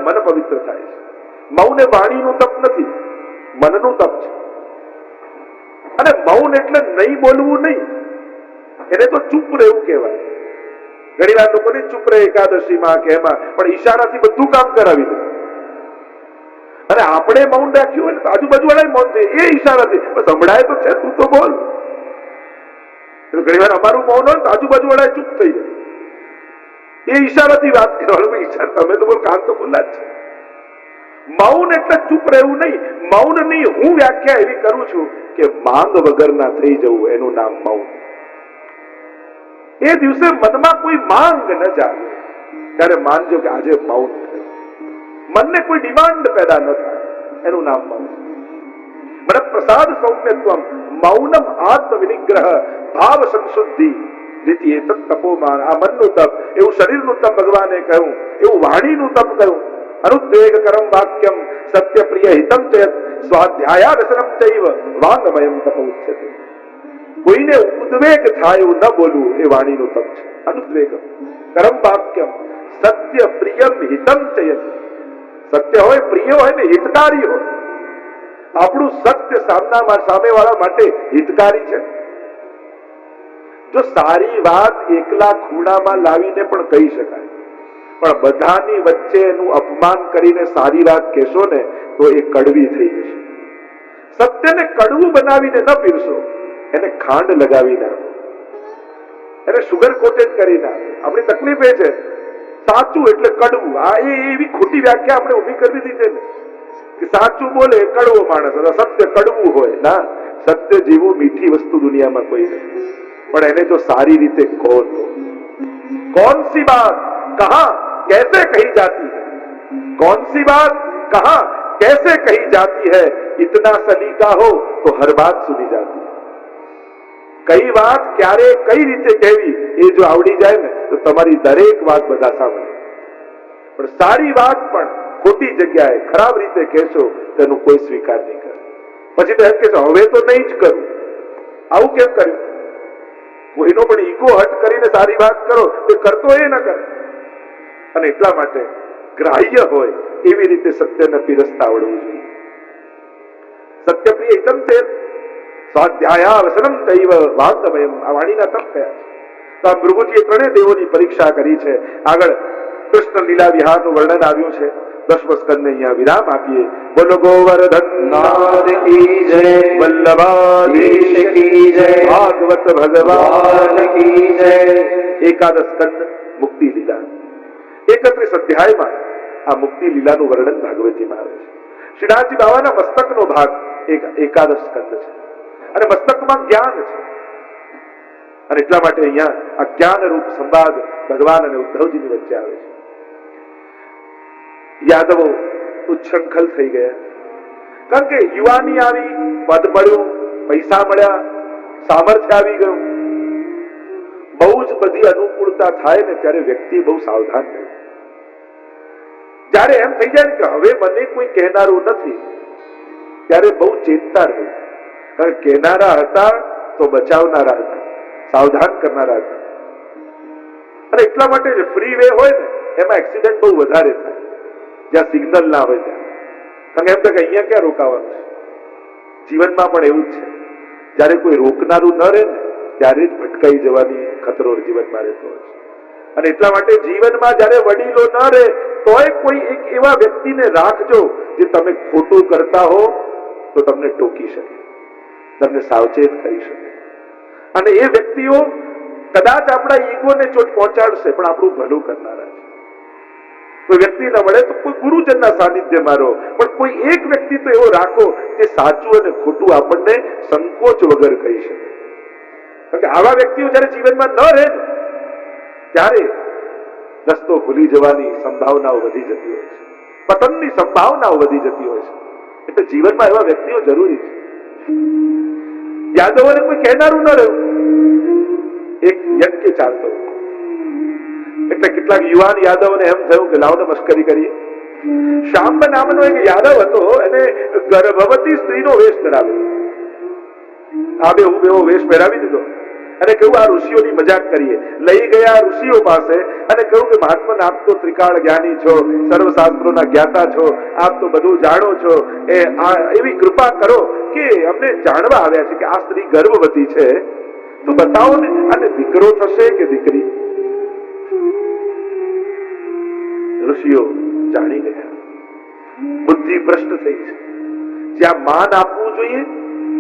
મન પવિત્ર થાય છે. મૌન એ વાણીનું તપ નથી, મનનું તપ છે. અને મૌન એટલે નહીં બોલવું નહીં, એને તો ચૂપ રહેવું કહેવાય. ઘણી વાર લોકોને ચૂપ રહે એકાદશીમાં કે એમાં, પણ ઈશારાથી બધું કામ કરાવી દે. અને આપણે મૌન રાખ્યું હોય ને તો આજુબાજુ વાળા મૌન થાય, એ ઈશારાથી સંભળાય તો છે, તું તો બોલ. ઘણી વાર અમારું મૌન હોય તો આજુબાજુ વાળા ચૂપ થઈ જાય, એ ઈશારાથી વાત કરવાનું. ઈશારા તમે તો બોલ, કાન તો ખુલ્લા જ છે. મૌન એટલે ચૂપ રહેવું નહીં. મૌનની હું વ્યાખ્યા એવી કરું છું કે માંગ વગરના થઈ જવું, એનું નામ મૌન. એ દિવસે મનમાં કોઈ માંગ ન જાગે ત્યારે માનજો કે આજે મૌન થયું. મનને કોઈ ડિમાન્ડ પેદા ન થાય, એનું નામ મૌન. મને પ્રસાદ સૌમ્યત્વમ મૌનમ આત્મ વિનિગ્રહ ભાવ સંશુદ્ધિ રીતિ એ તપોમાન. આ મનનું તપ, એવું શરીરનું તપ ભગવાને કહ્યું, એવું વાણીનું તપ કહ્યું. અનુદ્વેગ કરમ વાક્યમ સત્ય પ્રિય હિતમ ચેત સ્વાધ્યાયા રસનમ ચૈવ વાંગમયમ તપ ઉચ્યતે. કોઈને ઉદ્વેગ થાય એવું ન બોલવું, એ વાણીનું તપ છે. અનુદ્વેગ કરમ વાક્યમ સત્ય પ્રિયમ હિતમ ચેત. સત્ય હોય, પ્રિય હોય ને હિતકારી હોય. આપણું સત્ય સામેવાળા માટે હિતકારી છે. જો સારી વાત એકલા ખૂણામાં લાવીને પણ કહી શકાય, પણ બધાની વચ્ચે એનું અપમાન કરીને સારી વાત કહેશો ને તો એ કડવી થઈ જશે. સત્યને કડવું બનાવીને ન પીરશો, એને ખાંડ લગાવીને આપો, એને સુગર કોટેડ કરીને આપો. આપણી તકલીફ એ છે, સાચું એટલે કડવું. આ એવી ખોટી વ્યાખ્યા આપણે ઉભી કરી દીધી છે ને કે સાચું બોલે કડવો માણસ, સત્ય કડવું હોય. ના, સત્ય જેવું મીઠી વસ્તુ દુનિયામાં કોઈ નથી. પણ એને જો સારી રીતે કહો તો कौन सी बात कहां कैसे कही जाती है, कौन सी बात कहां कैसे कही जाती है, इतना सलीका हो तो हर बात सुनी जाती है. કઈ વાત ક્યારે કઈ રીતે કહેવી એ જો આવડી જાય ને તો તમારી દરેક વાત બધા સાંભળે. પણ સારી વાત પણ ખોટી જગ્યાએ ખરાબ રીતે કહેશો તેનું કોઈ સ્વીકાર નહીં કરે. પછી તો એમ કહેશો હવે તો નહીં જ કરું. આવું કેમ કર્યું? કોઈનો પણ ઈગો હટ કરીને સારી વાત કરો તો કરતો એ ન કરે. અને એટલા માટે ગ્રાહ્ય હોય એવી રીતે સત્યને પીરસતા આવડવું જોઈએ. સત્યપ્રિય હિતમ ચેત સ્વાધ્યાયા વસનમ ચૈવ વાંગમયમ. આ વાણીના તપ થયા છે. તો આ ભૃગુજીએ ત્રણેય દેવોની પરીક્ષા કરી છે. આગળ કૃષ્ણ લીલા વિહારનું વર્ણન આવ્યું છે. 10મો સ્કંદને અહીંયા વિરામ આપીએ. બોલો ગોવર્ધન નાથ કી જય, વલ્લભાધીશ કી જય, ભાગવત ભગવાન કી જય. એકાદશ સ્કંદ મુક્તિ લીલા. 31 અધ્યાયમાં આ મુક્તિ લીલાનું વર્ણન ભાગવતીમાં આવે છે. શ્રીનાથજી બાવાના મસ્તકનો ભાગ એકાદશ સ્કંદ છે અને મસ્તકમાં જ્ઞાન છે. અને એટલા માટે અહીંયા આ જ્ઞાન રૂપ સંવાદ ભગવાન અને ઉદ્ધવજીની વચ્ચે આવે છે. યાદવો ઉચ્છૃંખલ થઈ ગયા, કારણ કે યુવાની આવી, પદ મળ્યું, પૈસા મળ્યા, સામર્થ્ય આવી ગયું. બહુ જ બધી અનુકૂળતા થાય ને ત્યારે વ્યક્તિ બહુ સાવધાન રહે. જ્યારે એમ થઈ જાય કે હવે મને કોઈ કહેનારું નથી, ત્યારે બહુ ચેતતા રહે. કારણ કે કહેનારા હતા તો બચાવનારા હતા, સાવધાન કરનારા હતા. અને એટલા માટે ફ્રી વે હોય ને એમાં એક્સિડન્ટ બહુ વધારે થાય, જ્યાં સિગ્નલ ના હોય ત્યાં. કારણ કે એમ થાય કે અહીંયા ક્યાં રોકાવાનું છે. જીવનમાં પણ એવું જ છે, જયારે કોઈ રોકનારું ન રહે ને ત્યારે જ ભટકાઈ જવાની ખતરો જીવનમાં રહેતો હોય છે. અને એટલા માટે જીવનમાં જયારે વડીલો ન રહે તોય કોઈ એક એવા વ્યક્તિને રાખજો જે તમે ખોટું કરતા હો તો તમને ટોકી શકે, તમને સાવચેત કરી શકે. અને એ વ્યક્તિઓ કદાચ આપણા ઈગોને ચોટ પહોંચાડશે પણ આપણું ભલું કરનારા છે. કોઈ વ્યક્તિ ન મળે તો કોઈ ગુરુજનના સાનિધ્યમાં રહો, પણ કોઈ એક વ્યક્તિ તો એવો રાખો કે સાચું અને ખોટું આપણને સંકોચ વગર કહી શકે. કારણ કે આવા વ્યક્તિઓ જયારે જીવનમાં ન રહે ને ત્યારે રસ્તો ભૂલી જવાની સંભાવનાઓ વધી જતી હોય છે, પતનની સંભાવનાઓ વધી જતી હોય છે. એટલે જીવનમાં એવા વ્યક્તિઓ જરૂરી છે. યાદવોને કોઈ કહેનારું ન રહ્યું. એક યજ્ઞ ચાલતો એટલે કેટલાક યુવાન યાદવોને એમ થયું કે લાવને મસ્કરી કરીએ. શાંબ નામનો એક યાદવ હતો, એને ગર્ભવતી સ્ત્રીનો વેશ ધરાવ્યો. આ બેવો વેશ પહેરાવી દીધો અને કહ્યું આ ઋષિઓની મજાક કરીએ. લઈ ગયા ઋષિઓ પાસે અને કહ્યું કે મહાત્મા આપ તો ત્રિકાળ જ્ઞાની છો, સર્વશાસ્ત્રોના જ્ઞાતા છો, આપ તો બધું જાણો છો, એવી કૃપા કરો કે અમને જાણવા આવ્યા છે કે આ સ્ત્રી ગર્ભવતી છે, તો બતાવો ને આને દીકરો થશે કે દીકરી. ઋષિઓ જાણી ગયા, બુદ્ધિ ભ્રષ્ટ થઈ છે. જ્યાં માન આપવું જોઈએ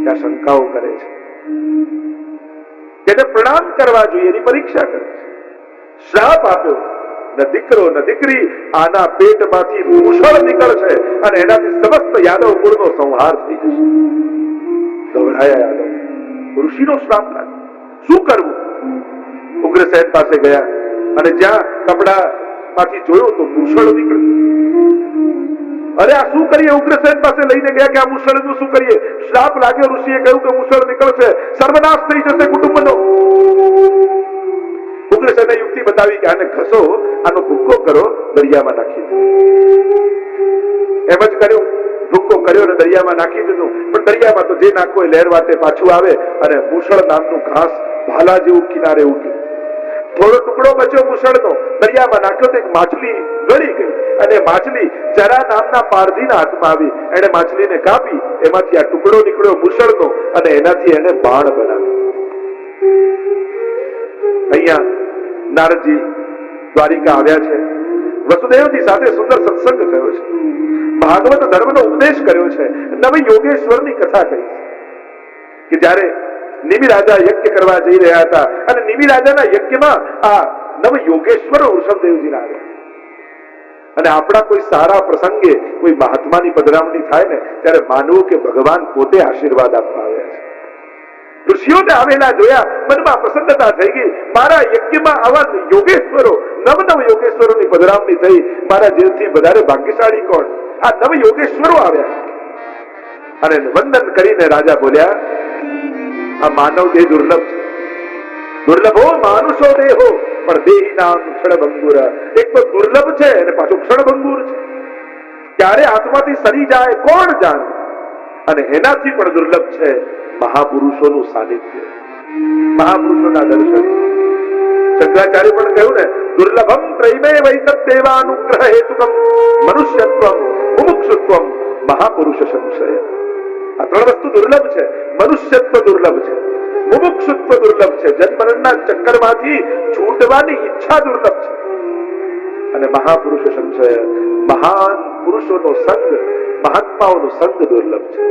ત્યાં શંકાઓ કરે છે, તેને પ્રણામ કરવા જોઈએ એની પરીક્ષા કરે છે. શ્રાપ આપ્યો, ન દીકરો ન દીકરી, આના પેટમાંથી મૂષળ નીકળશે અને એનાથી સમસ્ત યાદવ કુળનો સંહાર થઈ જશે. ગભરાયા યાદવ, ઋષિનો શ્રાપ લાગ્યો, શું કરવું? ઉગ્રસેન પાસે ગયા અને જ્યાં કપડા માંથી જોયું તો મૂષળ નીકળ્યું. અરે આ શું કરીએ? ઉગ્રસેન પાસે લઈને ગયા કે આ મૂષળનું શું કરીએ? શ્રાપ લાગ્યો, ઋષિએ કહ્યું કે મૂષળ નીકળશે, સર્વનાશ થઈ જશે કુટુંબનો. ઉગ્રસેને યુક્તિ બતાવી કે આને ઘસો, આનો ભૂક્કો કરો, દરિયામાં નાખી દો. એમ જ કર્યું, ભૂક્કો કર્યો અને દરિયામાં નાખી દીધું. પણ દરિયામાં તો જે નાખો એ લહેર વાટે પાછું આવે અને મૂષળ નામનું ઘાસ ભાલા જેવું કિનારે ઉગ્યું. થોડો ટુકડો બચ્યો મૂષળનો, દરિયામાં નાખ્યો તો એક માછલી ગળી ગઈ અને માછલી જરા નામના પારધીના હાથમાં આવી. એને માછલીને કાપી, એમાંથી આ ટુકડો નીકળ્યો મૂષળનો અને એનાથી એને બાણ બનાવ્યું. અહીંયા નારદજી દ્વારિકા આવ્યા છે, વસુદેવજી સાથે સુંદર સત્સંગ થયો છે, ભાગવત ધર્મનો ઉપદેશ કર્યો છે, નવ યોગેશ્વરની કથા કહી કે જ્યારે નિમિ રાજા યજ્ઞ કરવા જઈ રહ્યા હતા અને નિમિ રાજાના યજ્ઞમાં આ નવ યોગેશ્વરો વૃષભદેવજીના આવ્યા. અને આપણા કોઈ સારા પ્રસંગે કોઈ મહાત્માની પધરામણી થાય ને ત્યારે માનવું કે ભગવાન પોતે આશીર્વાદ આપવા આવ્યા છે. ઋષિઓને આવેલા જોયા, મનમાં પ્રસન્નતા થઈ ગઈ. મારા યજ્ઞમાં આવા યોગેશ્વરો, નવ યોગેશ્વરોની પધરામણી થઈ. મારા જેથી વધારે ભાગ્યશાળી કોણ? આ નવ યોગેશ્વરો આવ્યા. અને વંદન કરીને રાજા બોલ્યા, આ માનવ દેહ દુર્લભ છે, દુર્લભો માનુષો દેહો, પણ દેહી નામ ક્ષણભંગુર. એક તો દુર્લભ છે અને પાછું ક્ષણભંગુર છે, ક્યારે આત્માથી સરી જાય કોણ જાણે. અને એનાથી પણ દુર્લભ છે મહાપુરુષોનું સાનિધ્ય, મહાપુરુષોના દર્શન. શંકરાચાર્ય પણ કહ્યું ને, દુર્લભમ ત્રૈમે વૈતદેવાનુગ્રહ હેતુકમ મનુષ્યત્વમ મુમુક્ષુત્વમ મહાપુરુષ સંશય. આ ત્રણ વસ્તુ દુર્લભ છે. મનુષ્યત્વ દુર્લભ છે, મુમુક્ષુત્વ દુર્લભ છે, જન્મરણના ચક્કરમાંથી છૂટવાની ઈચ્છા દુર્લભ છે, અને મહાપુરુષ સંશય, મહાન પુરુષોનો સંગ, મહાત્માઓનો સંગ દુર્લભ છે.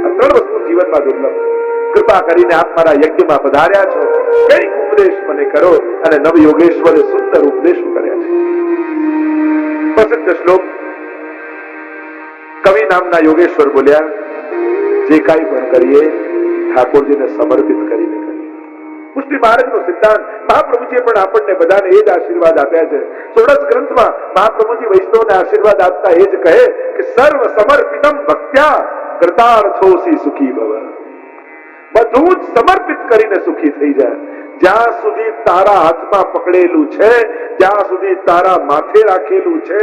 આ ત્રણ વસ્તુ જીવનમાં દુર્લભ છે. કૃપા કરીને આપ મારા યજ્ઞમાં પધાર્યા છો, કઈક ઉપદેશ મને કરો. અને નવ યોગેશ્વરે સુંદર ઉપદેશો કર્યા છે. પ્રસિદ્ધ શ્લોક કવિ નામના યોગેશ્વર બોલ્યા, જે કાંઈ પણ કરીએ ઠાકોરજીને સમર્પિત કરીને કરીએ. પુષ્ટિ માર્ગનો સિદ્ધાંત મહાપ્રભુજીએ પણ આપણને બધાને એ જ આશીર્વાદ આપ્યા છે. ષોડશ ગ્રંથમાં મહાપ્રભુજી વૈષ્ણવને આશીર્વાદ આપતા એ જ કહે કે સર્વ સમર્પિતમ ભક્ત્યા કૃતાર્થોસી સુખી ભવ. બધું જ સમર્પિત કરીને સુખી થઈ જાય. જ્યાં સુધી તારા હાથમાં પકડેલું છે, જ્યાં સુધી તારા માથે રાખેલું છે,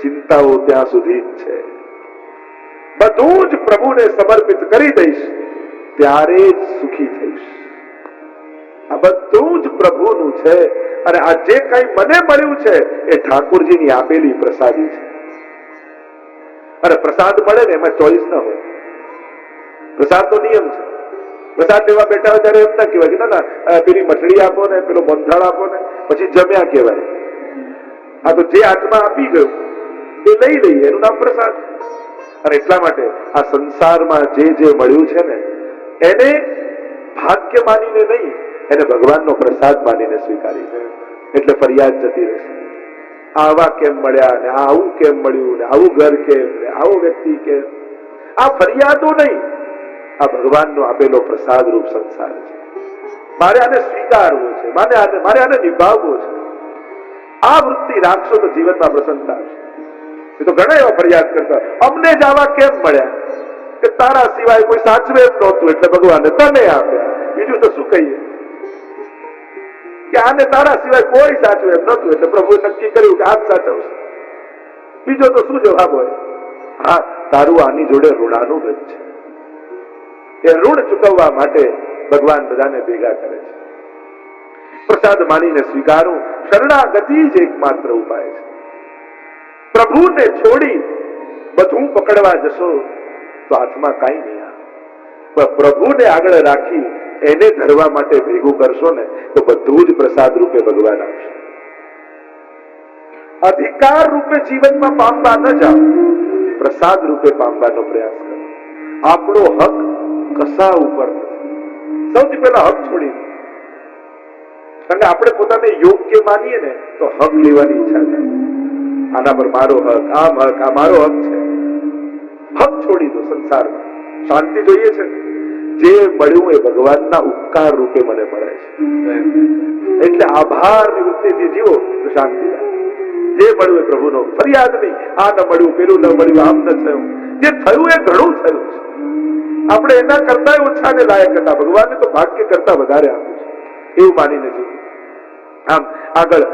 ચિંતાઓ ત્યાં સુધી જ છે. બધું જ પ્રભુને સમર્પિત કરી દઈશ ત્યારે જ સુખી થઈશ. આ બધું જ પ્રભુનું છે અને આ જે કઈ મને મળ્યું છે એ ઠાકોરજીની આપેલી પ્રસાદી છે. અને પ્રસાદ મળે ને એમાં ચોઈસ ના હોય. પ્રસાદ તો નિયમ છે. પ્રસાદ લેવા બેઠા હોય ત્યારે એમ ના કહેવાય કે ના પેલી મઠડી આપો ને પેલો બંધાળ આપો ને પછી જમ્યા કહેવાય. આ તો જે હાથમાં આપી ગયું એ લઈ લઈએ, એનું નામ પ્રસાદ. અને એટલા માટે આ સંસારમાં જે મળ્યું છે ને એને ભાગ્ય માનીને નહીં, એને ભગવાનનો પ્રસાદ માનીને સ્વીકારી છે. એટલે ફરિયાદ જતી રહેશે, આવા કેમ મળ્યા ને આવું કેમ મળ્યું ને આવું ઘર કેમ ને આવો વ્યક્તિ કેમ. આ ફરિયાદો નહીં, આ ભગવાનનો આપેલો પ્રસાદ રૂપ સંસાર છે. મારે આને સ્વીકારવો છે, મારે આને નિભાવવો છે. આ વૃત્તિ રાખશો તો જીવનમાં પ્રસન્નતા આવશે. એ તો ઘણા એવા ફરિયાદ કરતા, અમને જ આવા કેમ મળ્યા કે તારા સિવાય કોઈ સાચવે એમ નહોતું એટલે ભગવાને તને આપ્યા. બીજું તો શું કહીએ કે આને તારા સિવાય કોઈ સાચવે એમ નહોતું એટલે પ્રભુએ નક્કી કર્યું કે આ જ સાચવશે. બીજો તો શું જવાબ હોય? હા, તારું આની જોડે ઋણાનુબંધ છે. એ ઋણ ચૂકવવા માટે ભગવાન બધાને ભેગા કરે છે. પ્રસાદ માનીને સ્વીકારો. શરણાગતિ જ એકમાત્ર ઉપાય છે. પ્રભુને છોડી બધું પકડવા જશો તો હાથમાં કાંઈ નહીં આવે. પણ પ્રભુને આગળ રાખી એને ધરવા માટે ભેગું કરશો ને તો બધું જ પ્રસાદ રૂપે ભગવાન આપશે. અધિકાર રૂપે જીવનમાં પામવા ન જાઓ, પ્રસાદ રૂપે પામવાનો પ્રયાસ કરો. આપણો હક કશા ઉપર નથી. સૌથી પહેલા હક છોડી દો. કારણ કે આપણે પોતાને યોગ્ય માનીએ ને તો હક લેવાની ઈચ્છા થાય. આના પર મારો હક, આમ હક, આ મારો હક છે. હક છોડી દો. સંસારમાં શાંતિ જોઈએ છે. જે મળ્યું એ ભગવાનના ઉપકાર રૂપે મને મળે છે. એટલે આભાર નિવૃત્તિથી જીવો તો શાંતિ થાય. જે મળ્યું એ પ્રભુનો. ફરિયાદ નહીં, આ ન મળ્યું, પેલું ન મળ્યું, આમ ન થયું. જે થયું એ ઘણું થયું છે. આપણે એના કરતા ઓછા ને લાયક હતા. ભગવાનને તો ભાગ્ય કરતા વધારે આપ્યું છે એવું માનીને જીવો. આમ આગળ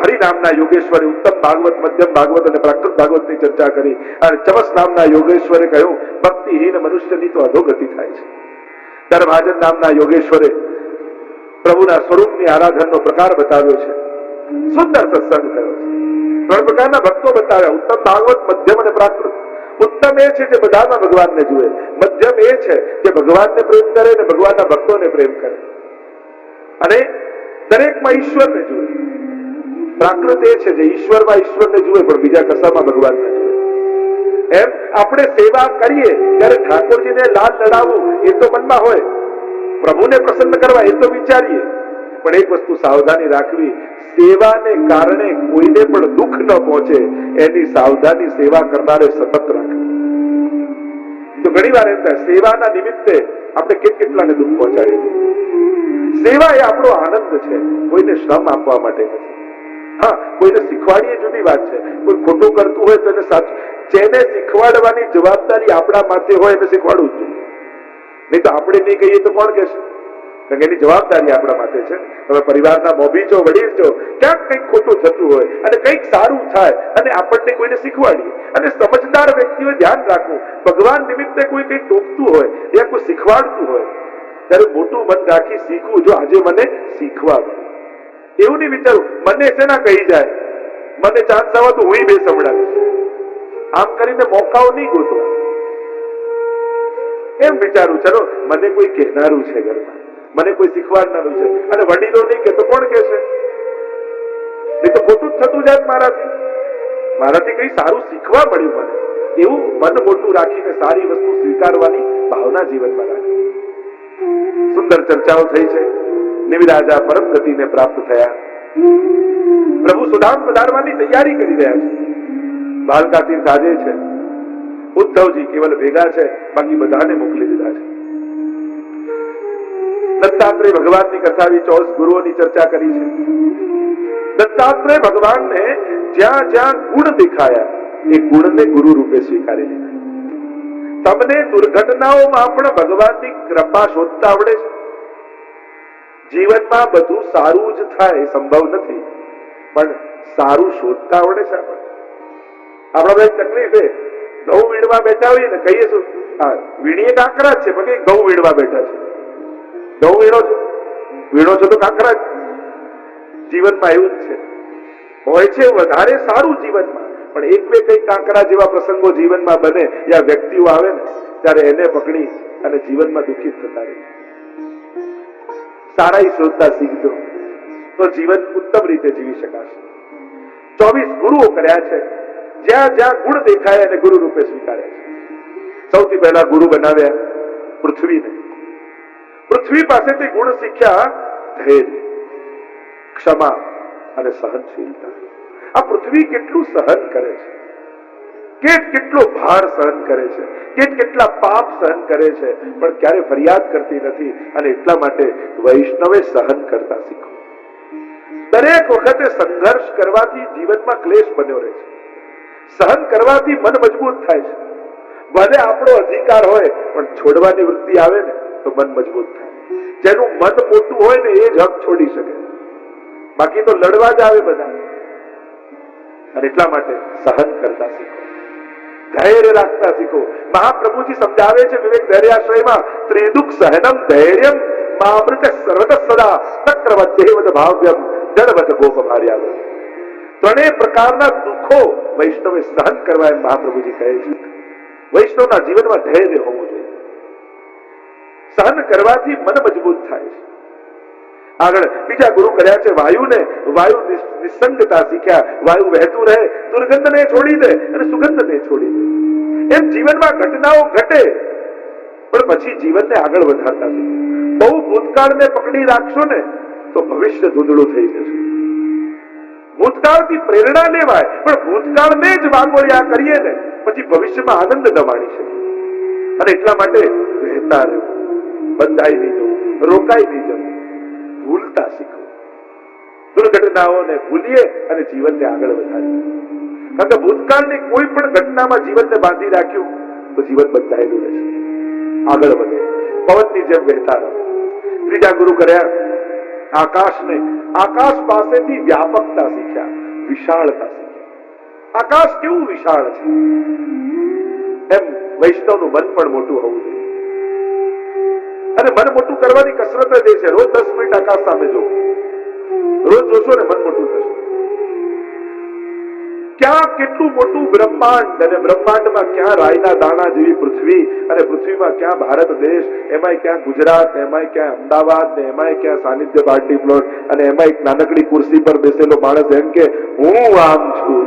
હરિનામના યોગેશ્વરે ઉત્તમ ભાગવત, મધ્યમ ભાગવત અને પ્રાકૃત ભાગવતની ચર્ચા કરી. અને ચમસ નામના યોગેશ્વરે કહ્યું ભક્તિહીન મનુષ્યની તો અધોગતિ થાય છે. ધર્મભાજન નામના યોગેશ્વરે પ્રભુના સ્વરૂપની આરાધનનો પ્રકાર બતાવ્યો છે. સુંદર સત્સંગ થયો છે. 3 પ્રકારના ભક્તો બતાવ્યા: ઉત્તમ ભાગવત, મધ્યમ અને પ્રાકૃત. ઉત્તમ એ છે જે બધામાં ભગવાનને જુએ. મધ્યમ એ છે જે ભગવાનને પ્રેમ કરે અને ભગવાનના ભક્તોને પ્રેમ કરે અને દરેકમાં ઈશ્વરને જુએ. પ્રાકૃત એ છે જે ઈશ્વરમાં ઈશ્વરને જુએ પણ બીજા કશામાં ભગવાનને જુએ. એમ આપણે સેવા કરીએ ત્યારે ઠાકોરજીને લાલ લડાવવું એ તો મનમાં હોય, પ્રભુને પ્રસન્ન કરવા એ તો વિચારીએ, પણ એક વસ્તુ સાવધાની રાખવી, સેવાને કારણે કોઈને પણ દુઃખ ન પહોંચે એની સાવધાની સેવા કરનારે સતત રાખવી. તો ઘણી વાર એમ થાય સેવાના નિમિત્તે આપણે કેટલાને દુઃખ પહોંચાડીએ. સેવા એ આપણો આનંદ છે, કોઈને શ્રમ આપવા માટે નથી. હા, કોઈને શીખવાડીએ જુદી વાત છે. કોઈ ખોટું કરતું હોય તો એને સાચું, જેને શીખવાડવાની જવાબદારી આપણા માથે હોય એને શીખવાડવું જ જોઈએ. નહીં તો આપણે નહીં કહીએ તો કોણ કહેશે? કારણ કે એની જવાબદારી આપણા માથે છે. તમે પરિવારના મોભી છો, વડીલ છો, ક્યાંક કંઈક ખોટું થતું હોય અને કંઈક સારું થાય અને આપણને કોઈને શીખવાડીએ. અને સમજદાર વ્યક્તિઓએ ધ્યાન રાખવું, ભગવાન નિમિત્તે કોઈ કંઈ ટોકતું હોય યા કોઈ શીખવાડતું હોય ત્યારે મોટું મન રાખી શીખવું. જો આજે મને શીખવા મળે, એવું નહીં વિચારવું મને શેના કહી જાય, મને ચાન્સ આવે તો હું બે સંભળાવીશ. આમ કરીને મોકાઓ નહીં ગોતવા. એમ વિચારું ચલો મને કોઈ કહેનારું છે ઘરમાં, મને કોઈ શીખવાડનારું છે, અને વડીલો નહીં કે તો કોણ કહેશે? નહીં તો ખોટું જ થતું જાય મારાથી કઈ સારું શીખવા મળ્યું મને, એવું મન મોટું રાખીને સારી વસ્તુ સ્વીકારવાની ભાવના જીવનમાં રાખી. સુંદર ચર્ચાઓ થઈ છે. નિવિરાજા પરમ ગતિને પ્રાપ્ત થયા. પ્રભુ સુધામ પધારવાની તૈયારી કરી રહ્યા છે. બાલકા તીર્થ આજે છે. ઉદ્ધવજી કેવલ ભેગા છે, બાકી બધાને મોકલી દીધા છે. દત્તાત્રેય ભગવાનની કથા 24 ગુરુઓની ચર્ચા કરી છે. દત્તાત્રેય ભગવાનને જ્યાં જ્યાં ગુણ દેખાયા એ ગુણને ગુરુ રૂપે સ્વીકારી લીધા. તમને દુર્ઘટનાઓમાં પણ ભગવાનની કૃપા શોધતા આવડે છે? જીવનમાં બધું સારું જ થાય સંભવ નથી, પણ સારું શોધતા આવડે છે આપણને? આપણા એક તકલીફ એ ઘઉં વીણવા બેઠા હોઈએ ને, કહીએ શું હા વીણીએ કાંકરા જ છે, પણ ઘઉં વીણવા બેઠા છે. ઘઉં વીણો છો તો કાંકરા જ. જીવનમાં એવું જ છે, હોય છે વધારે સારું જીવનમાં, પણ એક બે કઈ કાંકરા જેવા પ્રસંગો જીવનમાં બને યા વ્યક્તિઓ આવે ને ત્યારે એને પકડી અને જીવનમાં દુઃખિત થતા રહે. સારા શોધતા શીખજો તો જીવન ઉત્તમ રીતે જીવી શકાશે. 24 ગુરુઓ કર્યા છે. જ્યાં જ્યાં ગુણ દેખાય એને ગુરુ રૂપે સ્વીકાર્યા છે. સૌથી પહેલા ગુરુ બનાવ્યા પૃથ્વીને. પૃથ્વી પાસેથી ગુણ શીખ્યા ધૈર્ય, ક્ષમા અને સહનશીલતા. આ પૃથ્વી કેટલું સહન કરે છે, કેટલો ભાર સહન કરે છે, કેટલા પાપ સહન કરે છે, પણ ક્યારે ફરિયાદ કરતી નથી. અને એટલા માટે વૈષ્ણવે સહન કરતા શીખો. દરેક વખતે સંઘર્ષ કરવાથી જીવનમાં ક્લેશ બન્યો રહે છે. સહન કરવાથી મન મજબૂત થાય છે. ભલે આપણો અધિકાર હોય પણ છોડવાની વૃત્તિ આવે ને તો મન મજબૂત થાય. જેનું મન મોટું હોય ને એ જ હક છોડી શકે, બાકી તો લડવા જ આવે બધા. અને એટલા માટે સહન કરતા શીખો, ધૈર્ય રાખતા શીખો. મહાપ્રભુજી સમજાવે છે વિવેક ધૈર્યાશ્રયમાં, ત્રિદુઃખ સહનમ ધૈર્યમ બ્રહ્મામૃત સર્વત સદા ચક્રવત દેવત ભાવ્યમ જળવત ગોપ ભાર્યા. ત્રણેય પ્રકારના દુઃખો વૈષ્ણવે સહન કરવા એમ મહાપ્રભુજી કહે છે. વૈષ્ણવના જીવનમાં ધૈર્ય હોવું જોઈએ. સહન કરવાથી મન મજબૂત થાય છે. આગળ બીજા ગુરુ કર્યા છે વાયુને, વાયુ નિસંગતા શીખ્યા. વાયુ વહેતું રહે, દુર્ગંધને છોડી દે અને સુગંધને છોડી દે. એમ જીવનમાં ઘટનાઓ ઘટે પણ પછી જીવનને આગળ વધારતા શીખે. બહુ ભૂતકાળને પકડી રાખશો ને તો ભવિષ્ય ધૂંધળું થઈ જશે. ભૂતકાળથી પ્રેરણા લેવાય પણ ભૂતકાળને જ વાગોળ્યા કરીએ ને પછી ભવિષ્યમાં આનંદ ન માણી શકે. અને એટલા માટે વહેતા રહેવું, બંધાઈ નહીં જવું, રોકાઈ નહીં જવું, ભૂલતા શીખવું. દુર્ઘટનાઓને ભૂલીએ અને જીવનને આગળ વધારીએ. કારણ કે ભૂતકાળની કોઈ પણ ઘટનામાં જીવનને બાંધી રાખ્યું તો જીવન બંધાયેલું રહેશે. આગળ વધે, પવનની જેમ વહેતા રહો. ત્રીજા ગુરુ કર્યા આકાશને. આકાશ પાસેથી વ્યાપકતા શીખ્યા, વિશાળતા શીખ્યા. આકાશ કેવું વિશાળ છે એમ વૈષ્ણવનું મન પણ મોટું હોવું જોઈએ. અને મન મોટું કરવાની કસરત જ એ છે. રોજ 10 મિનિટ આકાશ સામે જો, રોજ જોશો ને મન મોટું થશે. ક્યાં કેટલું મોટું બ્રહ્માંડ, અને બ્રહ્માંડમાં ક્યાં રાયના દાણા જેવી પૃથ્વી, અને પૃથ્વીમાં ક્યાં ભારત દેશ, એમાંય ક્યાં ગુજરાત, એમાંય ક્યાં અમદાવાદ, ને એમાંય ક્યાં સાનિધ્ય પાર્ટી પ્લોટ, અને એમાં એક નાનકડી ખુરશી પર બેસેલો માણસ એમ કે હું આમ છું.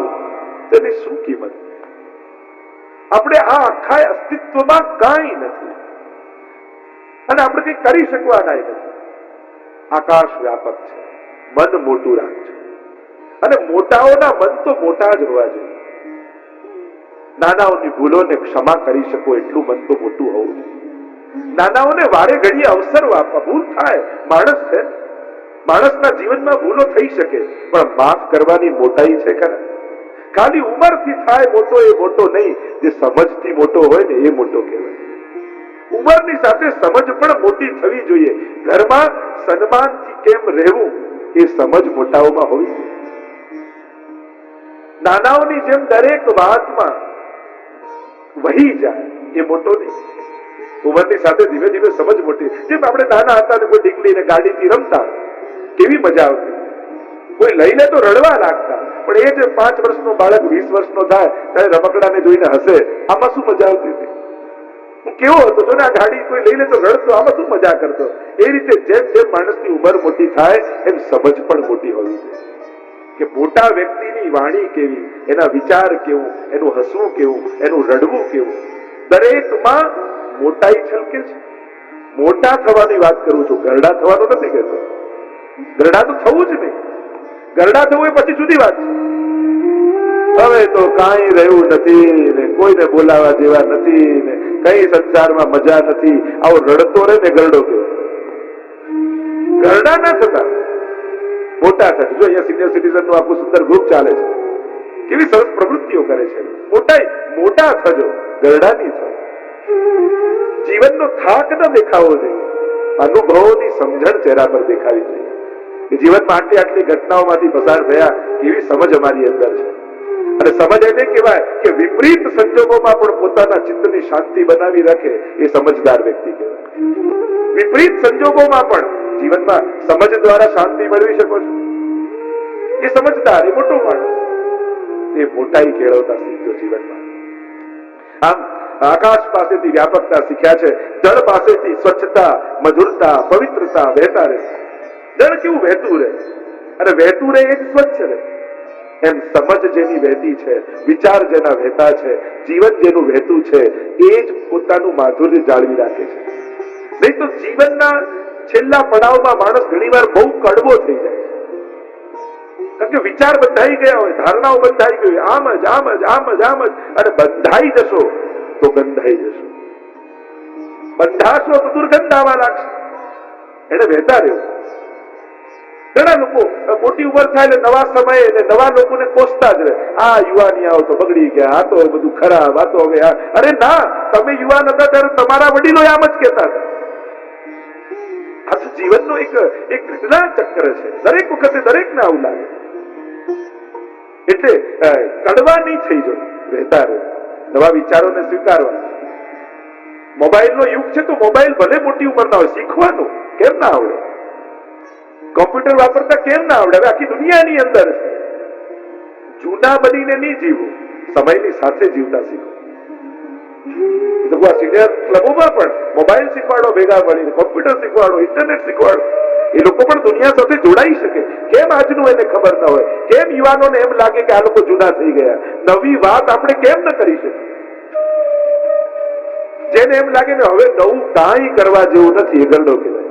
તેની શું કિંમત? આપણે આ આખા અસ્તિત્વમાં કાંઈ નથી અને આપણે કઈ કરી શકવાના નથી. આકાશ વ્યાપક છે. મન મોટું રાખજો. અને મોટાઓના મન તો મોટા જ હોવા જોઈએ. નાનાઓની ભૂલોને ક્ષમા કરી શકો એટલું મન તો મોટું હોવું જોઈએ. નાનાઓને વારે ઘડીએ અવસરો આપવા. ભૂલ થાય, માણસ છે, માણસના જીવનમાં ભૂલો થઈ શકે, પણ માફ કરવાની મોટાઈ છે ખરા? ખાલી ઉંમરથી થાય મોટો એ મોટો નહીં, જે સમજથી મોટો હોય ને એ મોટો કહેવાય. ઉંમરની સાથે સમજ પણ મોટી થવી જોઈએ. ઘરમાં સન્માનથી કેમ રહેવું એ સમજ મોટાઓમાં હોવી જોઈએ. નાનાઓની જેમ દરેક વાતમાં વહી જાય એ મોટો નહીં. ઉંમરની સાથે ધીમે ધીમે સમજ મોટી. જેમ આપણે નાના હતા ને કોઈ ડીકલી ને ગાડીથી રમતા, કેવી મજા આવતી. કોઈ લઈને તો રડવા લાગતા, પણ એ જે 5 વર્ષનો બાળક 20 વર્ષનો થાય ત્યારે રમકડાને જોઈને હસે, આમાં શું મજા આવતી હતી? હું કેવો હતો જો ને, આ ગાડી કોઈ લઈને તો રડતો, આમાં શું મજા કરતો? એ રીતે જેમ જેમ માણસની ઉંમર મોટી થાય એમ સમજ પણ મોટી હોવી જોઈએ. કે મોટા વ્યક્તિની વાણી કેવી, એના વિચાર કેવું, એનું હસવું કેવું, એનું રડવું કેવું, દરેકમાં મોટાઈ છલકે છે. મોટા થવાની વાત કરું છું, ગરડા થવાનું નથી કહેતો. ગરડા તો થવું જ નહીં. ગરડા થવું એ પછી જુદી વાત છે. હવે તો કાંઈ રહ્યું નથી ને કોઈને બોલાવા જેવા નથી ને કઈ સંસારમાં મજા નથી, આવો રડતો રહે ને ગરડો કહેવાય. ગરડા ના થતા, મોટા થતા. જો અહીંયા સિનિયર સિટીઝન નું આખું સુંદર ગ્રુપ ચાલે છે, કેવી સરસ પ્રવૃત્તિઓ કરે છે. મોટા થજો, ગરડા નહીં થજો. જીવનનો થાક ન દેખાવો જોઈએ, અનુભવોની સમજણ ચહેરા પર દેખાવી જોઈએ. જીવનમાં આટલી ઘટનાઓમાંથી પસાર થયા, કેવી સમજ અમારી અંદર છે. અને સમજ એને કહેવાય કે વિપરીત સંજોગોમાં પણ પોતાના ચિત્તની શાંતિ બનાવી રાખે, એ સમજદાર વ્યક્તિ કહેવાય. વિપરીત સંજોગોમાં પણ જીવનમાં સમજ દ્વારા શાંતિ મેળવી શકો છો, એ સમજદાર, એ મોટો માણસ. એ મોટાઈ કેળવતા શીખજો જીવનમાં. આમ આકાશ પાસેથી વ્યાપકતા શીખ્યા છે, જળ પાસેથી સ્વચ્છતા, મધુરતા, પવિત્રતા વહેતા રહે. જળ કેવું વહેતું રહે, અને વહેતું રહે એ જ સ્વચ્છ રહે. એમ સમજ જેની વહેતી છે, વિચાર જેના વહેતા છે, જીવન જેનું વહેતું છે, એ જ પોતાનું માધુર્ય જાળવી રાખે છે. નહીં તો જીવનના છેલ્લા પડાવમાં માણસ ઘણીવાર બહુ કડવો થઈ જાય છે. કારણ કે વિચાર બંધાઈ ગયા હોય, ધારણાઓ બંધાઈ ગઈ હોય, આમ જ આમ જ આમ જ આમ જ, અને બંધાઈ જશો તો ગંધાઈ જશો. બંધાશો તો દુર્ગંધ આવવા લાગશે. એને વહેતા રહેવું. ઘણા લોકો મોટી ઉંમર થાય એટલે નવા સમયે નવા લોકોને કોસતા જ રહે. આ યુવાની આવો તો બગડી ગયા, આ તો બધું ખરાબ, આ તો હવે અરે ના, તમે યુવાન હતા ત્યારે તમારા વડીલો આમ જ કહેતા હતા. આ તો જીવનનો એક ઘટના ચક્ર છે. દરેક વખતે દરેકને આવું લાગે. એટલે કડવા નહીં થઈ જવું, વહેતા રહે. નવા વિચારોને સ્વીકારવા. મોબાઈલનો યુગ છે તો મોબાઈલ ભલે મોટી ઉંમરના હોય, શીખવાનું કેમ ના આવડે? કોમ્પ્યુટર વાપરતા કેમ ના આવડે? હવે આખી દુનિયાની અંદર છે. જૂના બનીને નહીં જીવો, સમયની સાથે જીવતા શીખો. સિનિયર ક્લબોમાં પણ મોબાઈલ શીખવાડો, ભેગા મળીને કોમ્પ્યુટર શીખવાડો, ઇન્ટરનેટ શીખવાડો. એ લોકો પણ દુનિયા સાથે જોડાઈ શકે. કેમ આજનું એને ખબર ન હોય? કેમ યુવાનોને એમ લાગે કે આ લોકો જૂના થઈ ગયા? નવી વાત આપણે કેમ ન કરી શકીએ? જેને એમ લાગે ને હવે નવું કાંઈ કરવા જેવું નથી, એ ગરડો કહેવાય.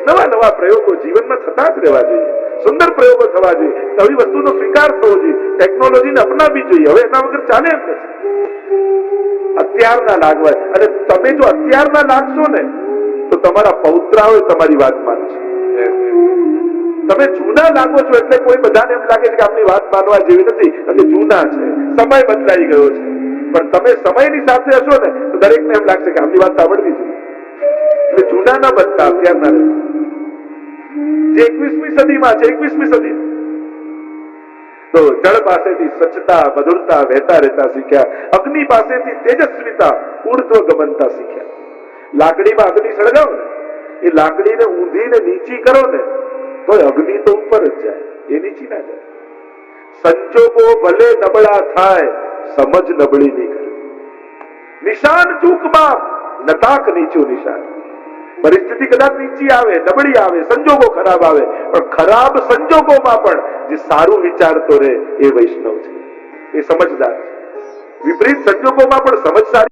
નવા નવા પ્રયોગો જીવનમાં થતા જ રહેવા જોઈએ. સુંદર પ્રયોગો થવા જોઈએ. નવી વસ્તુનો સ્વીકાર થવો જોઈએ. ટેકનોલોજીને અપનાવવી જોઈએ. હવે એના વગર ચાલે એમ નથી. અત્યારના લાગવા, અને તમે જો અત્યારના લાગશો ને તો તમારા પૌત્રાઓ તમારી વાત માનશે. તમે જૂના લાગો છો એટલે કોઈ બધાને એમ લાગે છે કે આપની વાત માનવા જેવી નથી, એટલે જૂના છે, સમય બદલાઈ ગયો છે. પણ તમે સમયની સાથે હશો ને તો દરેકને એમ લાગશે કે આપની વાત સાંભળવી જોઈએ. એટલે જૂના ના બનતા, અત્યારના રહેશે. જે 21મી સદીમાં છે, 21મી સદી તો જળ પાસેથી સ્વચ્છતા, મધુરતા વહેતા રહેતા શીખ્યા. અગ્નિ પાસેથી તેજસ્વીતા, ઉર્ધ્વ ગમનતા શીખ્યા. લાકડીમાં અગ્નિ સળગાવો ને, એ લાકડીને ઊંધીને નીચી કરો ને તો અગ્નિ તો ઉપર જ જાય, એ નીચી ના જાય. સંજોગો ભલે નબળા થાય, સમજ નબળી નહીં કરે. નિશાન ચૂકમાં નતાક નીચું નિશાન. પરિસ્થિતિ કદાચ નીચી આવે, નબળી આવે, સંજોગો ખરાબ આવે, પણ ખરાબ સંજોગોમાં પણ જે સારું વિચારતો રહે એ વૈષ્ણવ છે, એ સમજદાર છે. વિપરીત સંજોગોમાં પણ સમજ સારી